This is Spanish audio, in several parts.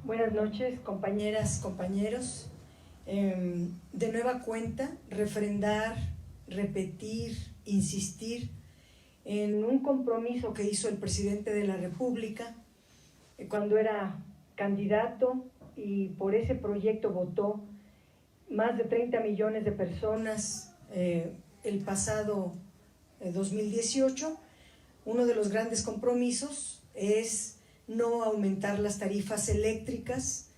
Buenas noches, compañeras, compañeros. De nueva cuenta, refrendar, repetir, insistir en un compromiso que hizo el presidente de la República cuando era candidato y por ese proyecto votó más de 30 millones de personas el pasado 2018. Uno de los grandes compromisos es no aumentar las tarifas eléctricas.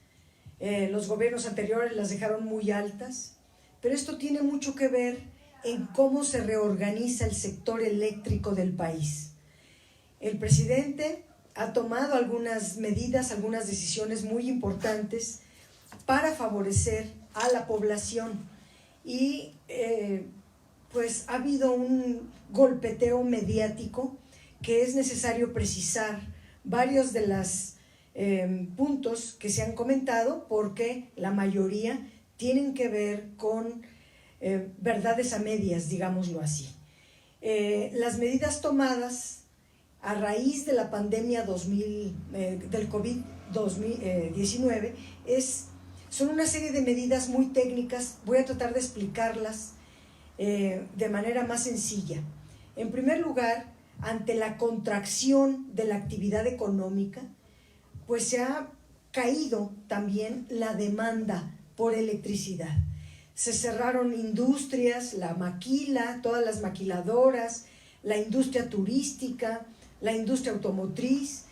Los gobiernos anteriores las dejaron muy altas, pero esto tiene mucho que ver en cómo se reorganiza el sector eléctrico del país. El presidente ha tomado algunas medidas, algunas decisiones muy importantes para favorecer a la población y pues ha habido un golpeteo mediático que es necesario precisar varios de los puntos que se han comentado, porque la mayoría tienen que ver con verdades a medias, digámoslo así. Las medidas tomadas a raíz de la pandemia del COVID-19 son una serie de medidas muy técnicas. Voy a tratar de explicarlas de manera más sencilla. En primer lugar, ante la contracción de la actividad económica, pues se ha caído también la demanda por electricidad. Se cerraron industrias, la maquila, todas las maquiladoras, la industria turística, la industria automotriz,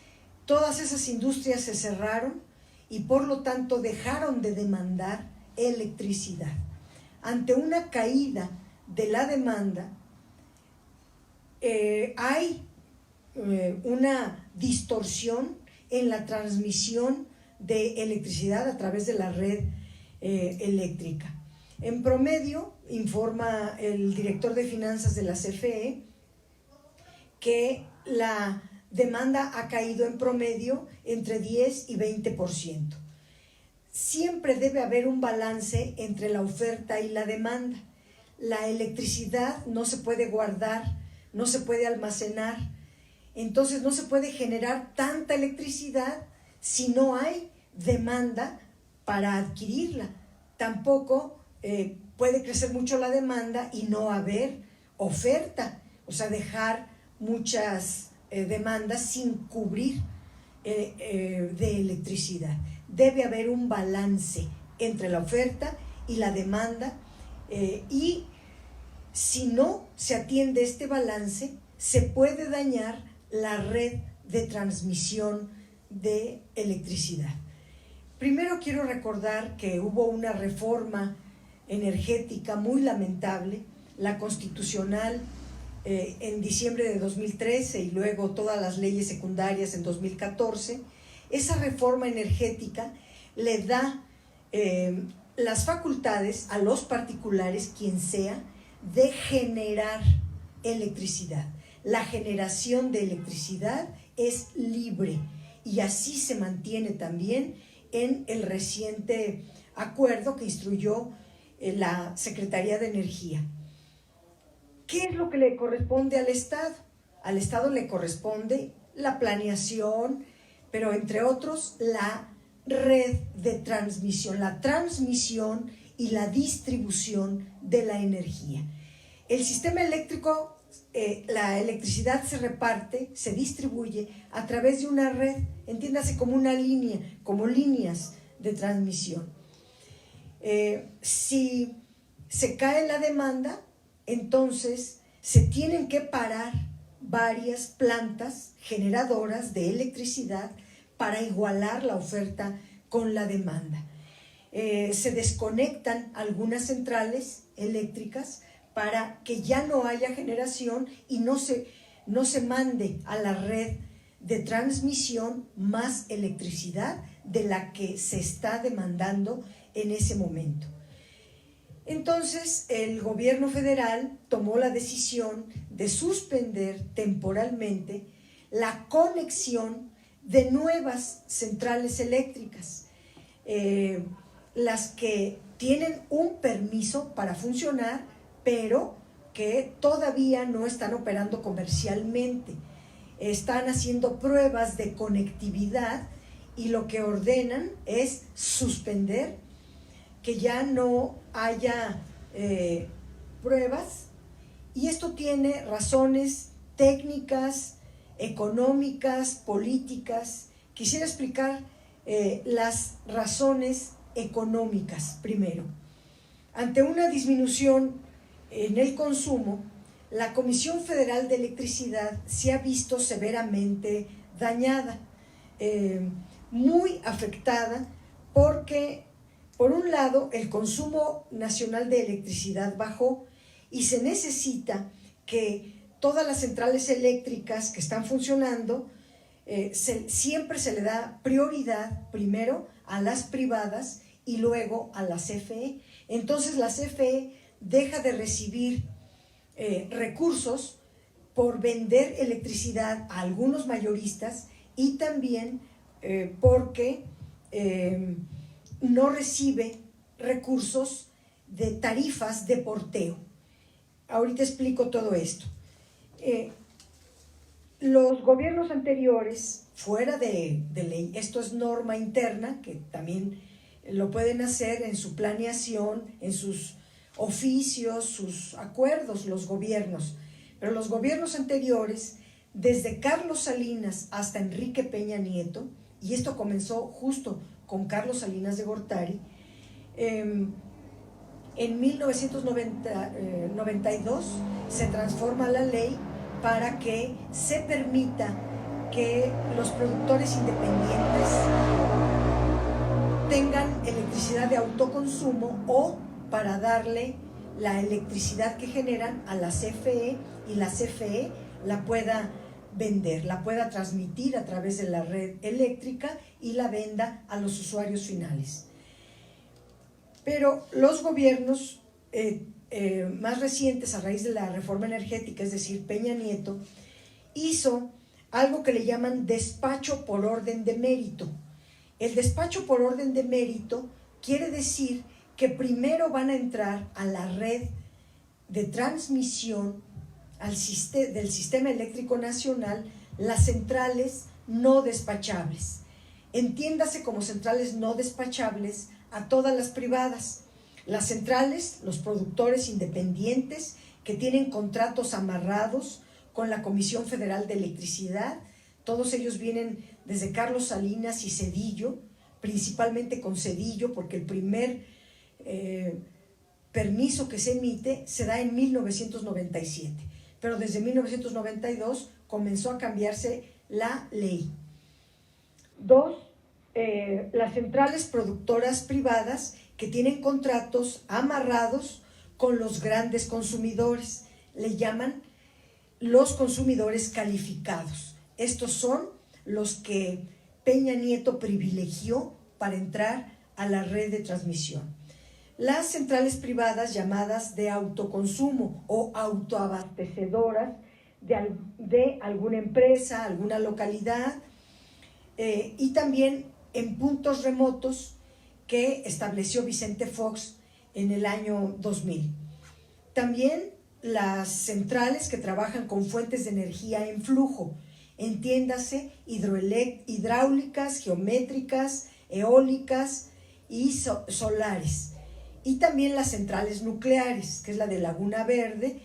todas esas industrias se cerraron y por lo tanto dejaron de demandar electricidad. Ante una caída de la demanda, hay una distorsión en la transmisión de electricidad a través de la red eléctrica. En promedio, informa el director de finanzas de la CFE, que la demanda ha caído en promedio entre 10 y 20%. Siempre debe haber un balance entre la oferta y la demanda. La electricidad no se puede guardar, no se puede almacenar, entonces no se puede generar tanta electricidad si no hay demanda para adquirirla. Tampoco puede crecer mucho la demanda y no haber oferta, o sea, dejar muchas demandas sin cubrir de electricidad. Debe haber un balance entre la oferta y la demanda y si no se atiende este balance, se puede dañar la red de transmisión de electricidad. Primero quiero recordar que hubo una reforma energética muy lamentable, la constitucional en diciembre de 2013 y luego todas las leyes secundarias en 2014. Esa reforma energética le da las facultades a los particulares, quien sea, de generar electricidad. La generación de electricidad es libre y así se mantiene también en el reciente acuerdo que instruyó la Secretaría de Energía. ¿Qué es lo que le corresponde al Estado? Al Estado le corresponde la planeación, pero entre otros la red de transmisión, la transmisión y la distribución de la energía. El sistema eléctrico, la electricidad se reparte, se distribuye a través de una red, entiéndase como una línea, como líneas de transmisión. Si se cae la demanda, entonces se tienen que parar varias plantas generadoras de electricidad para igualar la oferta con la demanda. Se desconectan algunas centrales eléctricas para que ya no haya generación y no se mande a la red de transmisión más electricidad de la que se está demandando en ese momento. Entonces, el gobierno federal tomó la decisión de suspender temporalmente la conexión de nuevas centrales eléctricas, las que tienen un permiso para funcionar, pero que todavía no están operando comercialmente. Están haciendo pruebas de conectividad y lo que ordenan es suspender, que ya no haya pruebas, y esto tiene razones técnicas, económicas, políticas. Quisiera explicar las razones económicas primero. Ante una disminución en el consumo, la Comisión Federal de Electricidad se ha visto severamente dañada, muy afectada, porque por un lado el consumo nacional de electricidad bajó y se necesita que todas las centrales eléctricas que están funcionando, siempre se le da prioridad primero a las privadas y luego a la CFE. Entonces la CFE deja de recibir recursos por vender electricidad a algunos mayoristas, y también porque no recibe recursos de tarifas de porteo. Ahorita explico todo esto. Los gobiernos anteriores, fuera de ley, esto es norma interna, que también lo pueden hacer en su planeación, en sus oficios, sus acuerdos, los gobiernos, pero los gobiernos anteriores, desde Carlos Salinas hasta Enrique Peña Nieto, y esto comenzó justo con Carlos Salinas de Gortari, en 1992 se transforma la ley para que se permita que los productores independientes tengan electricidad de autoconsumo, o para darle la electricidad que generan a la CFE, y la CFE la pueda vender, la pueda transmitir a través de la red eléctrica y la venda a los usuarios finales. Pero los gobiernos más recientes, a raíz de la reforma energética, es decir, Peña Nieto, hizo algo que le llaman despacho por orden de mérito. El despacho por orden de mérito quiere decir que primero van a entrar a la red de transmisión del Sistema Eléctrico Nacional las centrales no despachables. Entiéndase como centrales no despachables a todas las privadas. Las centrales, los productores independientes que tienen contratos amarrados con la Comisión Federal de Electricidad, todos ellos vienen desde Carlos Salinas y Zedillo, principalmente con Zedillo, porque el primer permiso que se emite se da en 1997, pero desde 1992 comenzó a cambiarse la ley. Dos, las centrales productoras privadas que tienen contratos amarrados con los grandes consumidores, le llaman los consumidores calificados. Estos son los que Peña Nieto privilegió para entrar a la red de transmisión. Las centrales privadas llamadas de autoconsumo o autoabastecedoras de alguna empresa, alguna localidad, y también en puntos remotos que estableció Vicente Fox en el año 2000. También las centrales que trabajan con fuentes de energía en flujo, entiéndase hidráulicas, geométricas, eólicas y solares. Y también las centrales nucleares, que es la de Laguna Verde,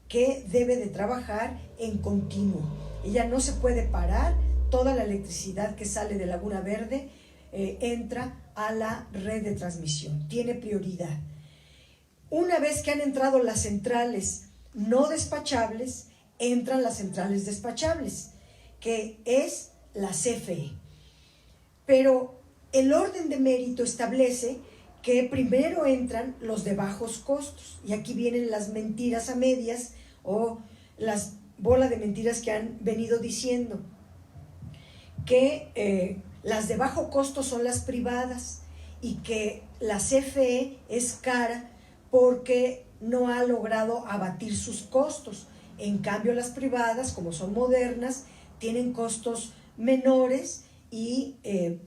que debe de trabajar en continuo. Ella no se puede parar, toda la electricidad que sale de Laguna Verde entra a la red de transmisión, tiene prioridad. Una vez que han entrado las centrales no despachables, entran las centrales despachables, que es la CFE. Pero el orden de mérito establece que primero entran los de bajos costos, y aquí vienen las mentiras a medias o las bolas de mentiras que han venido diciendo, que las de bajo costo son las privadas y que la CFE es cara porque no ha logrado abatir sus costos. En cambio, las privadas, como son modernas, tienen costos menores y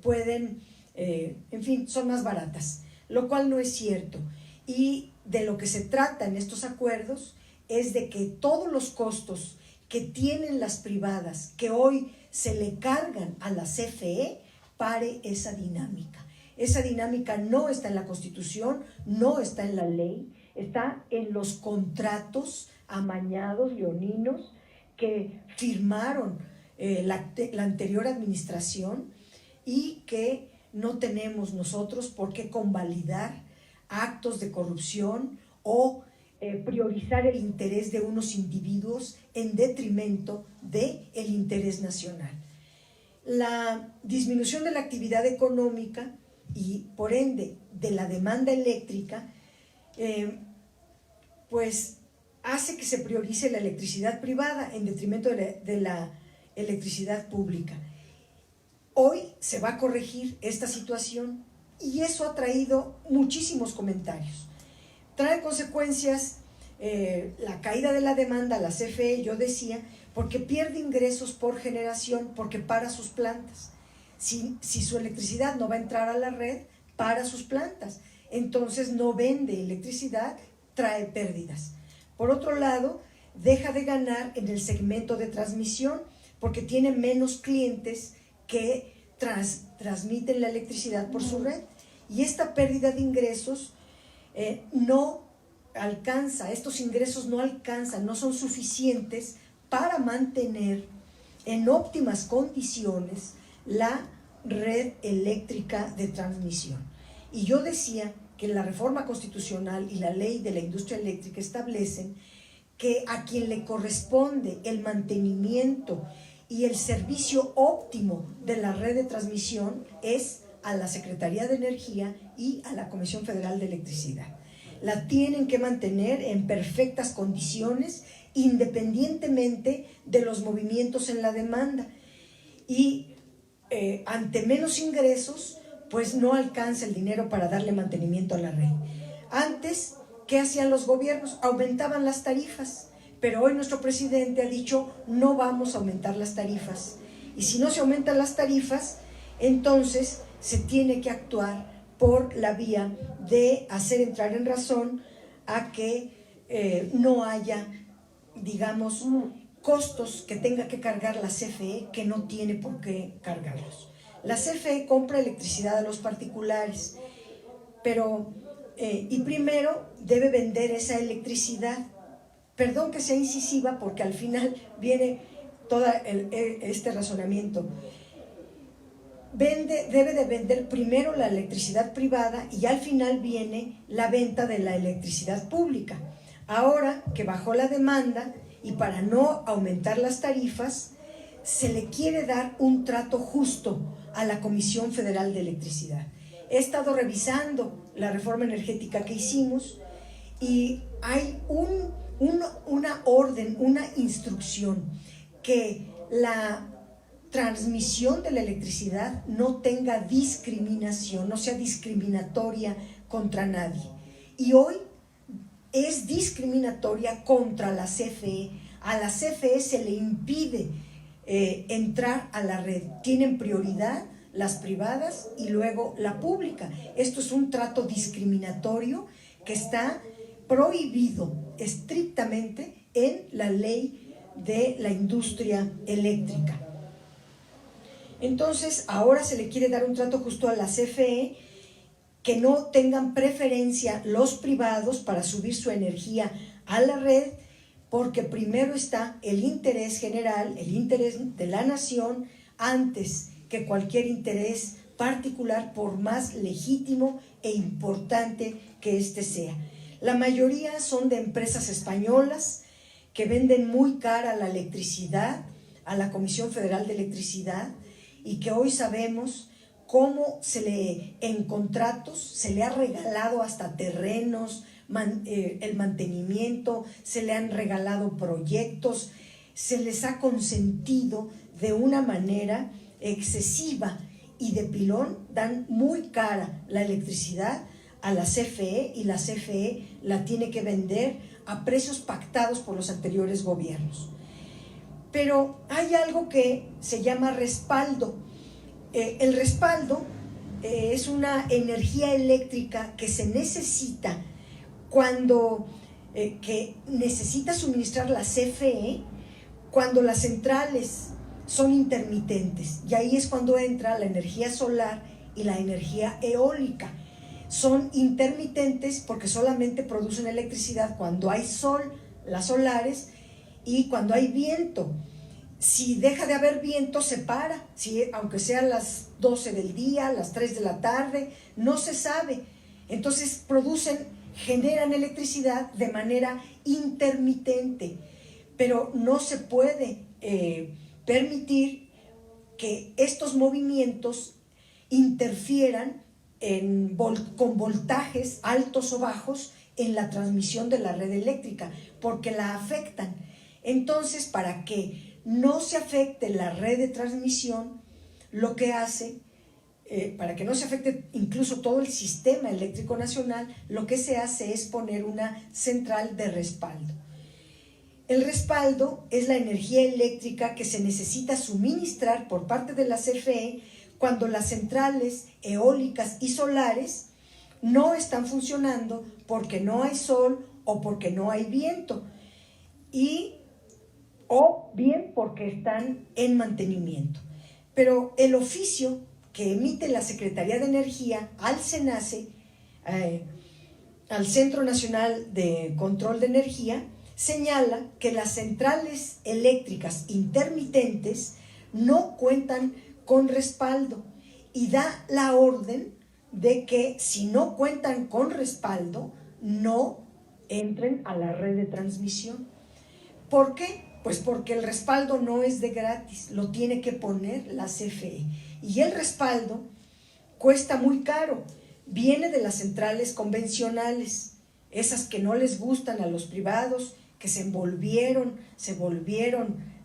pueden, en fin, son más baratas, lo cual no es cierto. Y de lo que se trata en estos acuerdos es de que todos los costos que tienen las privadas, que hoy se le cargan a la CFE pare esa dinámica. Esa dinámica no está en la Constitución, no está en la ley, está en los contratos amañados, leoninos, que firmaron la anterior administración y que no tenemos nosotros por qué convalidar actos de corrupción o priorizar el interés de unos individuos en detrimento del interés nacional. La disminución de la actividad económica y por ende de la demanda eléctrica pues hace que se priorice la electricidad privada en detrimento de la electricidad pública. Hoy se va a corregir esta situación y eso ha traído muchísimos comentarios. Trae consecuencias la caída de la demanda, la CFE, yo decía, porque pierde ingresos por generación, porque para sus plantas. Si su electricidad no va a entrar a la red, para sus plantas. Entonces no vende electricidad, trae pérdidas. Por otro lado, deja de ganar en el segmento de transmisión porque tiene menos clientes que transmiten la electricidad por su red. Y esta pérdida de ingresos no alcanza, estos ingresos no alcanzan, no son suficientes para mantener en óptimas condiciones la red eléctrica de transmisión. Y yo decía que la reforma constitucional y la ley de la industria eléctrica establecen que a quien le corresponde el mantenimiento y el servicio óptimo de la red de transmisión es a la Secretaría de Energía y a la Comisión Federal de Electricidad. La tienen que mantener en perfectas condiciones independientemente de los movimientos en la demanda y ante menos ingresos pues no alcanza el dinero para darle mantenimiento a la red. Antes, ¿qué hacían los gobiernos? Aumentaban las tarifas, pero hoy nuestro presidente ha dicho no vamos a aumentar las tarifas y si no se aumentan las tarifas entonces se tiene que actuar por la vía de hacer entrar en razón a que no haya, digamos, costos que tenga que cargar la CFE que no tiene por qué cargarlos. La CFE compra electricidad a los particulares, pero y primero debe vender esa electricidad. Perdón que sea incisiva porque al final viene todo este razonamiento. Debe de vender primero la electricidad privada y al final viene la venta de la electricidad pública. Ahora que bajó la demanda y para no aumentar las tarifas, se le quiere dar un trato justo a la Comisión Federal de Electricidad. He estado revisando la reforma energética que hicimos y hay una orden, una instrucción que la transmisión de la electricidad no tenga discriminación, no sea discriminatoria contra nadie. Y hoy es discriminatoria contra la CFE. A la CFE se le impide entrar a la red. Tienen prioridad las privadas y luego la pública. Esto es un trato discriminatorio que está prohibido estrictamente en la ley de la industria eléctrica. Entonces, ahora se le quiere dar un trato justo a la CFE, que no tengan preferencia los privados para subir su energía a la red, porque primero está el interés general, el interés de la nación, antes que cualquier interés particular, por más legítimo e importante que éste sea. La mayoría son de empresas españolas que venden muy cara la electricidad a la Comisión Federal de Electricidad y que hoy sabemos cómo en contratos se le ha regalado hasta terrenos, el mantenimiento, se le han regalado proyectos, se les ha consentido de una manera excesiva y de pilón, dan muy cara la electricidad a la CFE y la CFE la tiene que vender a precios pactados por los anteriores gobiernos. Pero hay algo que se llama respaldo. El respaldo es una energía eléctrica que se necesita cuando que necesita suministrar la CFE cuando las centrales son intermitentes, y ahí es cuando entra la energía solar y la energía eólica. Son intermitentes porque solamente producen electricidad cuando hay sol, las solares, y cuando hay viento. Si deja de haber viento, se para, aunque sean las 12 del día, las 3 de la tarde, no se sabe. Entonces generan electricidad de manera intermitente, pero no se puede permitir que estos movimientos interfieran con voltajes altos o bajos en la transmisión de la red eléctrica, porque la afectan. Entonces, para que no se afecte la red de transmisión, lo que hace, para que no se afecte incluso todo el sistema eléctrico nacional, lo que se hace es poner una central de respaldo. El respaldo es la energía eléctrica que se necesita suministrar por parte de la CFE cuando las centrales eólicas y solares no están funcionando porque no hay sol o porque no hay viento, o bien porque están en mantenimiento. Pero el oficio que emite la Secretaría de Energía al CENACE, al Centro Nacional de Control de Energía, señala que las centrales eléctricas intermitentes no cuentan con respaldo y da la orden de que si no cuentan con respaldo, no entren a la red de transmisión. ¿Por qué? Pues porque el respaldo no es de gratis, lo tiene que poner la CFE. Y el respaldo cuesta muy caro, viene de las centrales convencionales, esas que no les gustan a los privados, que se volvieron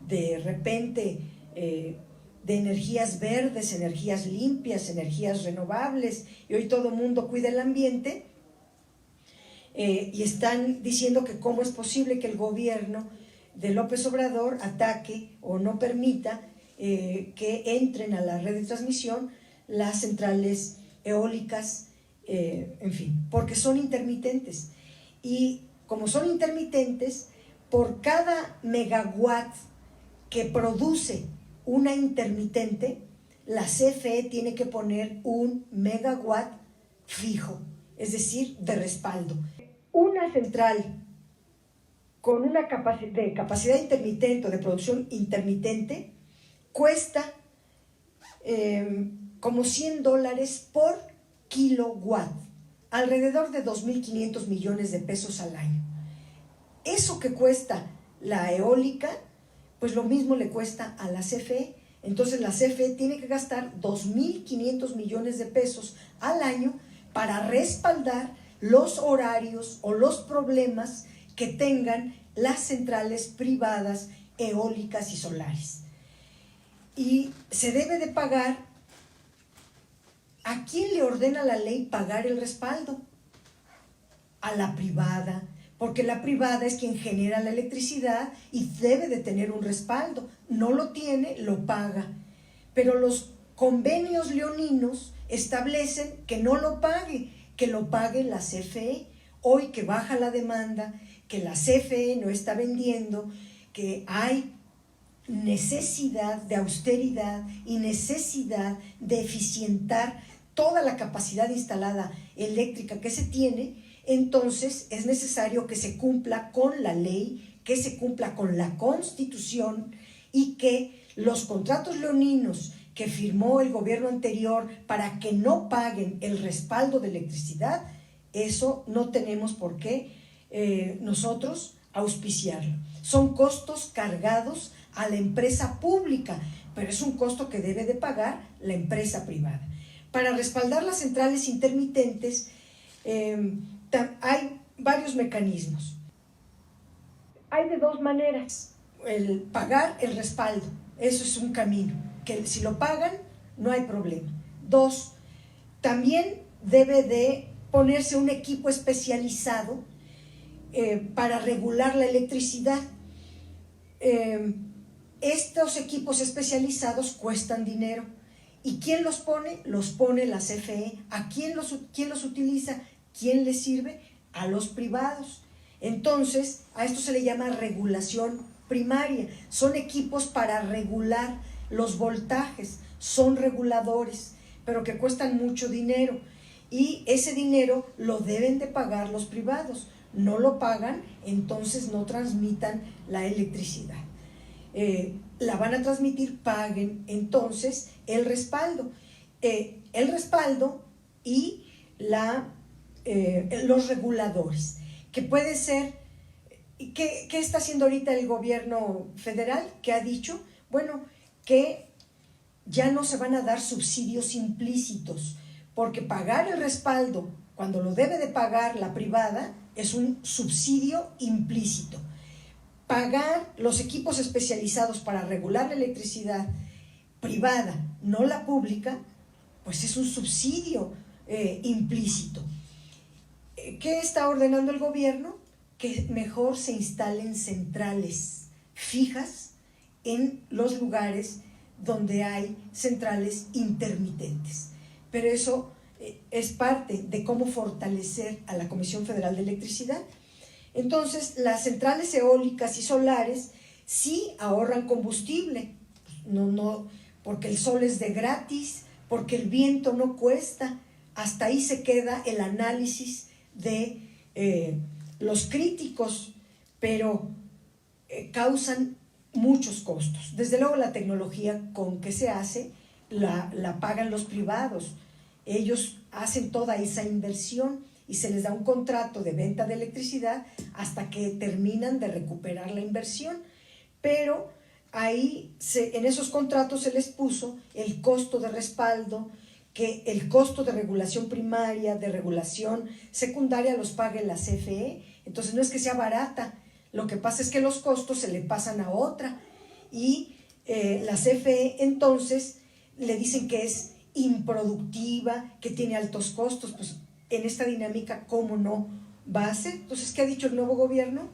de repente de energías verdes, energías limpias, energías renovables, y hoy todo el mundo cuida el ambiente, y están diciendo que cómo es posible que el gobierno de López Obrador ataque o no permita que entren a la red de transmisión las centrales eólicas, en fin, porque son intermitentes. Y como son intermitentes, por cada megawatt que produce una intermitente, la CFE tiene que poner un megawatt fijo, es decir, de respaldo. Una central con una capacidad intermitente o de producción intermitente cuesta como $100 por kilowatt, alrededor de 2.500 millones de pesos al año. Eso que cuesta la eólica, pues lo mismo le cuesta a la CFE. Entonces la CFE tiene que gastar 2.500 millones de pesos al año para respaldar los horarios o los problemas que tengan las centrales privadas eólicas y solares. Y se debe de pagar. ¿A quién le ordena la ley pagar el respaldo? A la privada, porque la privada es quien genera la electricidad y debe de tener un respaldo. No lo tiene, lo paga. Pero los convenios leoninos establecen que no lo pague, que lo pague la CFE. Hoy que baja la demanda, que la CFE no está vendiendo, que hay necesidad de austeridad y necesidad de eficientar toda la capacidad instalada eléctrica que se tiene, entonces es necesario que se cumpla con la ley, que se cumpla con la Constitución y que los contratos leoninos que firmó el gobierno anterior para que no paguen el respaldo de electricidad, eso no tenemos por qué nosotros auspiciarlo. Son costos cargados a la empresa pública, pero es un costo que debe de pagar la empresa privada. Para respaldar las centrales intermitentes hay varios mecanismos. Hay de dos maneras. El pagar el respaldo, eso es un camino, que si lo pagan no hay problema. Dos, también debe de ponerse un equipo especializado para regular la electricidad. Estos equipos especializados cuestan dinero. ¿Y quién los pone? Los pone la CFE. ¿A quién los utiliza? ¿Quién les sirve? A los privados. Entonces, a esto se le llama regulación primaria. Son equipos para regular los voltajes, son reguladores, pero que cuestan mucho dinero, y ese dinero lo deben de pagar los privados. No lo pagan, entonces no transmitan la electricidad. La van a transmitir, paguen entonces el respaldo. El respaldo y los reguladores, que puede ser, ¿qué está haciendo ahorita el gobierno federal? Que ha dicho, bueno, que ya no se van a dar subsidios implícitos, porque pagar el respaldo cuando lo debe de pagar la privada es un subsidio implícito. Pagar los equipos especializados para regular la electricidad privada, no la pública, pues es un subsidio implícito. ¿Qué está ordenando el gobierno? Que mejor se instalen centrales fijas en los lugares donde hay centrales intermitentes. Pero eso es parte de cómo fortalecer a la Comisión Federal de Electricidad. Entonces, las centrales eólicas y solares sí ahorran combustible, no, porque el sol es de gratis, porque el viento no cuesta. Hasta ahí se queda el análisis de los críticos, pero causan muchos costos. Desde luego la tecnología con que se hace la pagan los privados. Ellos hacen toda esa inversión y se les da un contrato de venta de electricidad hasta que terminan de recuperar la inversión. Pero ahí en esos contratos se les puso el costo de respaldo, que el costo de regulación primaria, de regulación secundaria los pague la CFE. Entonces no es que sea barata, lo que pasa es que los costos se le pasan a otra, y la CFE entonces le dicen que es improductiva, que tiene altos costos. Pues en esta dinámica, ¿cómo no va a ser? Entonces, ¿qué ha dicho el nuevo gobierno?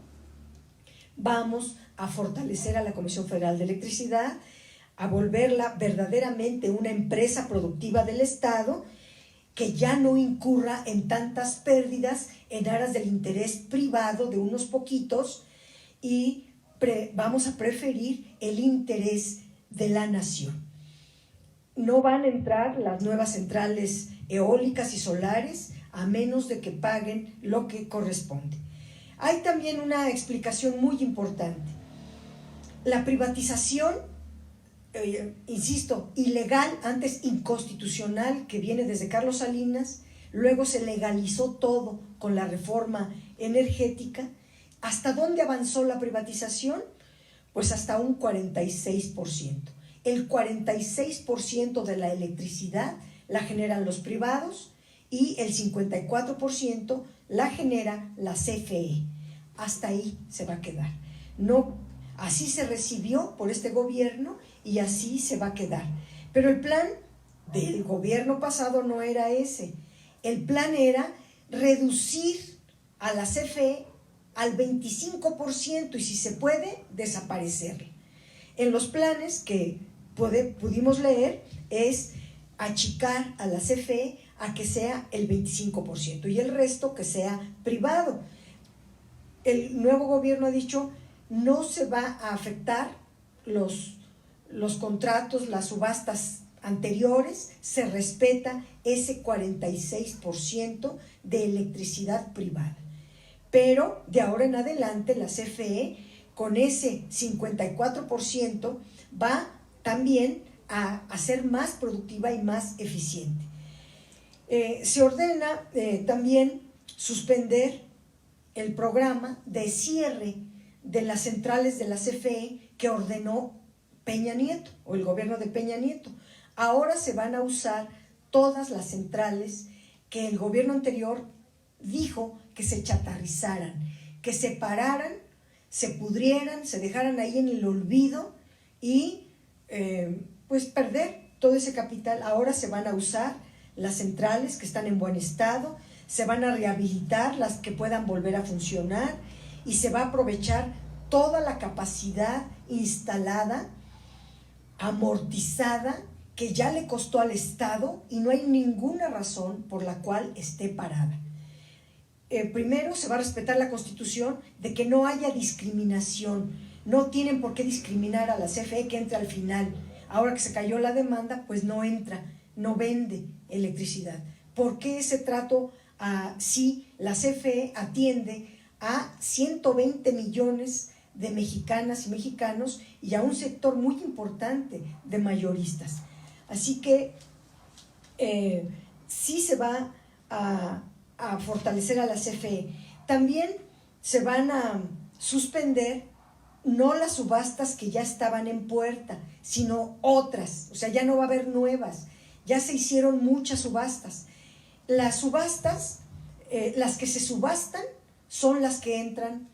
Vamos a fortalecer a la Comisión Federal de Electricidad, a volverla verdaderamente una empresa productiva del Estado, que ya no incurra en tantas pérdidas en aras del interés privado de unos poquitos, y vamos a preferir el interés de la nación. No van a entrar las nuevas centrales eólicas y solares a menos de que paguen lo que corresponde. Hay también una explicación muy importante. La privatización, insisto, ilegal, antes inconstitucional, que viene desde Carlos Salinas, luego se legalizó todo con la reforma energética. ¿Hasta dónde avanzó la privatización? Pues hasta un 46%. El 46% de la electricidad la generan los privados y el 54% la genera la CFE. Hasta ahí se va a quedar. No, así se recibió por este gobierno y así se va a quedar. Pero el plan del gobierno pasado no era ese. El plan era reducir a la CFE al 25% y, si se puede, desaparecerla. En los planes que pudimos leer es achicar a la CFE a que sea el 25% y el resto que sea privado. El nuevo gobierno ha dicho, no se va a afectar los contratos, las subastas anteriores, se respeta ese 46% de electricidad privada. Pero de ahora en adelante la CFE, con ese 54%, va también a ser más productiva y más eficiente. Se ordena también suspender el programa de cierre de las centrales de la CFE que ordenó Peña Nieto, o el gobierno de Peña Nieto. Ahora se van a usar todas las centrales que el gobierno anterior dijo que se chatarrizaran, que se pararan, se pudrieran, se dejaran ahí en el olvido y pues perder todo ese capital. Ahora se van a usar las centrales que están en buen estado, se van a rehabilitar las que puedan volver a funcionar y se va a aprovechar toda la capacidad instalada, amortizada, que ya le costó al Estado, y no hay ninguna razón por la cual esté parada. Primero, se va a respetar la Constitución de que no haya discriminación. No tienen por qué discriminar a la CFE que entre al final. ahora que se cayó la demanda, pues no entra, no vende electricidad. ¿Por qué ese trato si la CFE atiende a 120 millones de mexicanas y mexicanos y a un sector muy importante de mayoristas? Así que sí se va a fortalecer a la CFE. También se van a suspender no las subastas que ya estaban en puerta, sino otras, o sea, ya no va a haber nuevas, ya se hicieron muchas subastas. Las subastas, las que se subastan son las que entran,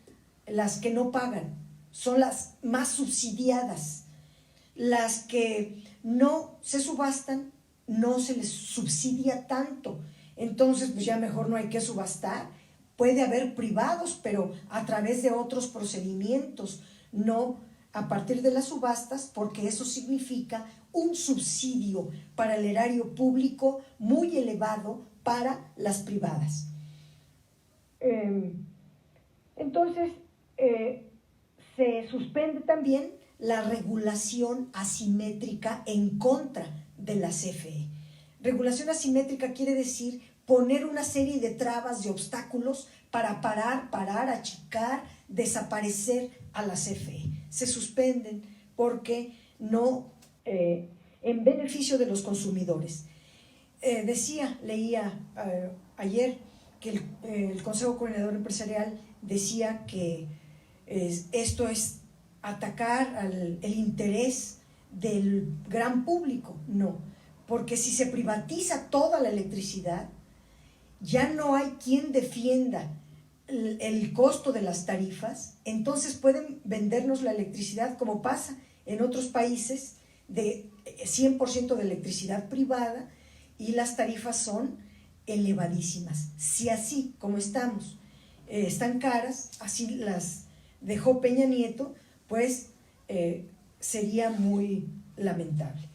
las que no pagan, son las más subsidiadas. Las que no se subastan, no se les subsidia tanto. Entonces, pues ya mejor no hay que subastar. Puede haber privados, pero a través de otros procedimientos, no a partir de las subastas, porque eso significa un subsidio para el erario público muy elevado para las privadas. Entonces, se suspende también la regulación asimétrica en contra de la CFE. Regulación asimétrica quiere decir poner una serie de trabas, de obstáculos para parar, achicar, desaparecer a la CFE. Se suspenden porque no, en beneficio de los consumidores. Leía ayer que el Consejo Coordinador Empresarial decía que esto es atacar el interés del gran público. No, porque si se privatiza toda la electricidad, ya no hay quien defienda el costo de las tarifas, entonces pueden vendernos la electricidad como pasa en otros países de 100% de electricidad privada y las tarifas son elevadísimas. Si así como estamos, están caras, así las dejó Peña Nieto, pues sería muy lamentable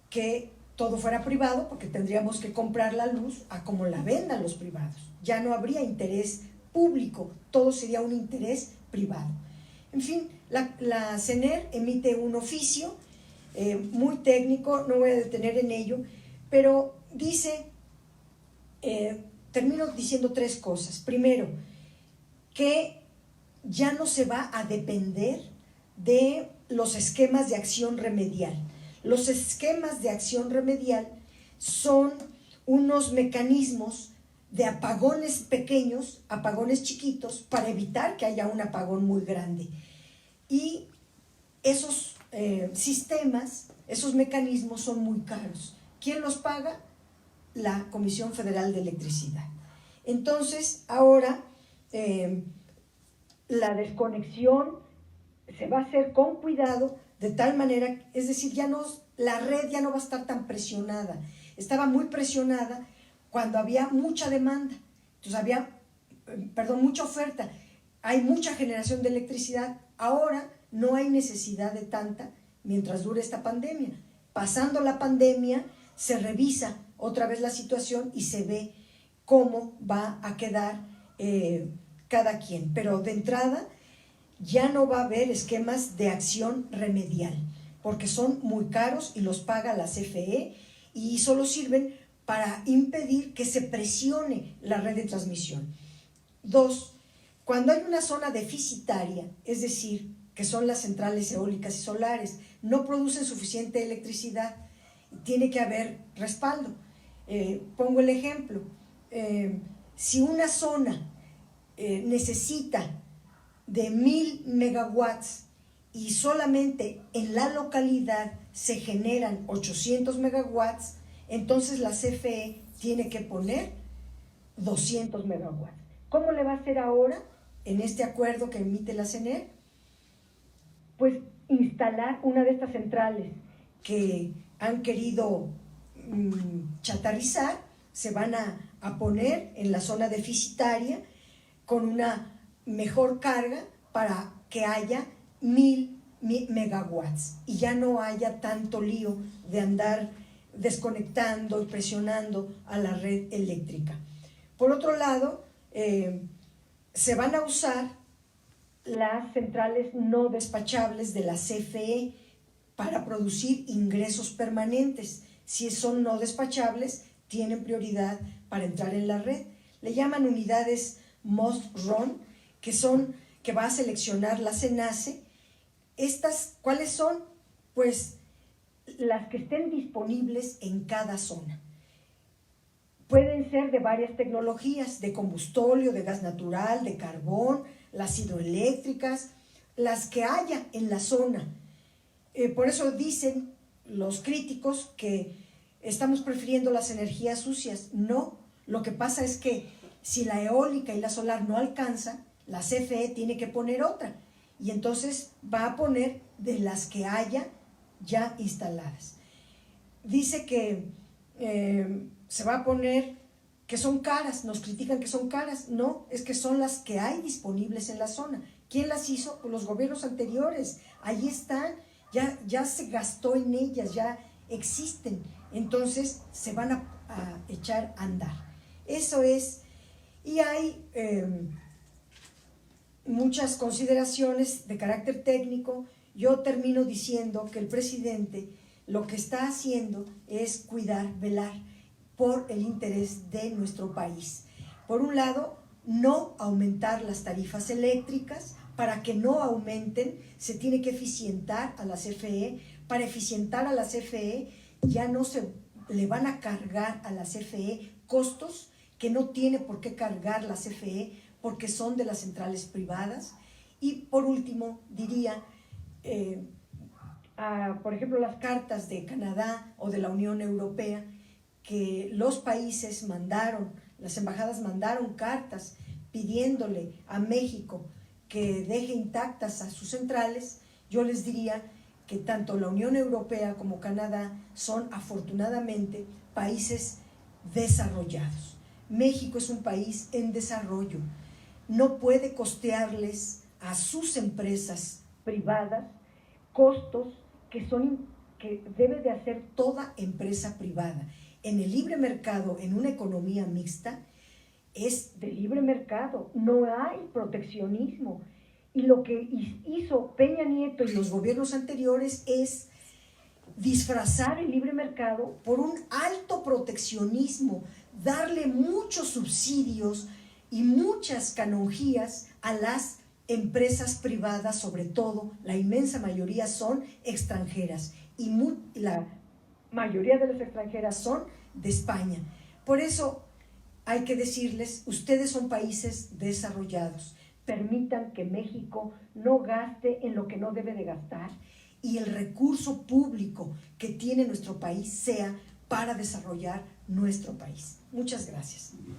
que todo fuera privado, porque tendríamos que comprar la luz a como la vendan los privados. Ya no habría interés público, todo sería un interés privado. En fin, la CENER emite un oficio muy técnico, no voy a detener en ello, pero dice, termino diciendo tres cosas. Primero, que ya no se va a depender de los esquemas de acción remedial. Los esquemas de acción remedial son unos mecanismos de apagones pequeños, apagones chiquitos, para evitar que haya un apagón muy grande. Y esos sistemas, esos mecanismos son muy caros. ¿Quién los paga? La Comisión Federal de Electricidad. Entonces, ahora la desconexión se va a hacer con cuidado, de tal manera, es decir, la red ya no va a estar tan presionada. Estaba muy presionada cuando había mucha demanda, entonces mucha oferta, hay mucha generación de electricidad. Ahora no hay necesidad de tanta mientras dure esta pandemia. Pasando la pandemia, se revisa otra vez la situación y se ve cómo va a quedar cada quien. Pero de entrada ya no va a haber esquemas de acción remedial, porque son muy caros y los paga la CFE y solo sirven para impedir que se presione la red de transmisión. 2, cuando hay una zona deficitaria, es decir, que son las centrales eólicas y solares, no producen suficiente electricidad, tiene que haber respaldo. Pongo el ejemplo, si una zona necesita de 1000 megawatts y solamente en la localidad se generan 800 megawatts, entonces la CFE tiene que poner 200 megawatts. ¿Cómo le va a hacer ahora en este acuerdo que emite la CENER? Pues instalar una de estas centrales que han querido chatarrizar, se van a poner en la zona deficitaria con una mejor carga para que haya 1000 megawatts y ya no haya tanto lío de andar desconectando y presionando a la red eléctrica. Por otro lado, se van a usar las centrales no despachables de la CFE para producir ingresos permanentes. Si son no despachables, tienen prioridad para entrar en la red. Le llaman unidades must run, que va a seleccionar la CENACE. Estas, ¿cuáles son? Pues las que estén disponibles en cada zona. Pueden ser de varias tecnologías, de combustóleo, de gas natural, de carbón, las hidroeléctricas, las que haya en la zona. Por eso dicen los críticos que estamos prefiriendo las energías sucias. No, lo que pasa es que si la eólica y la solar no alcanza, la CFE tiene que poner otra, y entonces va a poner de las que haya ya instaladas. Dice que se va a poner que son caras, nos critican que son caras. No, es que son las que hay disponibles en la zona. ¿Quién las hizo? Pues los gobiernos anteriores. Ahí están, ya se gastó en ellas, ya existen. Entonces se van a echar a andar. Eso es. Y hay muchas consideraciones de carácter técnico. Yo termino diciendo que el presidente lo que está haciendo es cuidar, velar por el interés de nuestro país. Por un lado, no aumentar las tarifas eléctricas. Para que no aumenten, se tiene que eficientar a la CFE. Para eficientar a la CFE, ya no se le van a cargar a la CFE costos que no tiene por qué cargar la CFE, porque son de las centrales privadas. Y por último, diría, por ejemplo, las cartas de Canadá o de la Unión Europea, que los países mandaron, las embajadas mandaron cartas pidiéndole a México que deje intactas a sus centrales. Yo les diría que tanto la Unión Europea como Canadá son afortunadamente países desarrollados. México es un país en desarrollo. No puede costearles a sus empresas privadas costos que debe de hacer toda empresa privada. En el libre mercado, en una economía mixta, es de libre mercado, no hay proteccionismo. Y lo que hizo Peña Nieto y los gobiernos anteriores es disfrazar el libre mercado por un alto proteccionismo, darle muchos subsidios y muchas canonjías a las empresas privadas, sobre todo, la inmensa mayoría son extranjeras y la mayoría de las extranjeras son de España. Por eso hay que decirles, ustedes son países desarrollados, permitan que México no gaste en lo que no debe de gastar y el recurso público que tiene nuestro país sea para desarrollar nuestro país. Muchas gracias.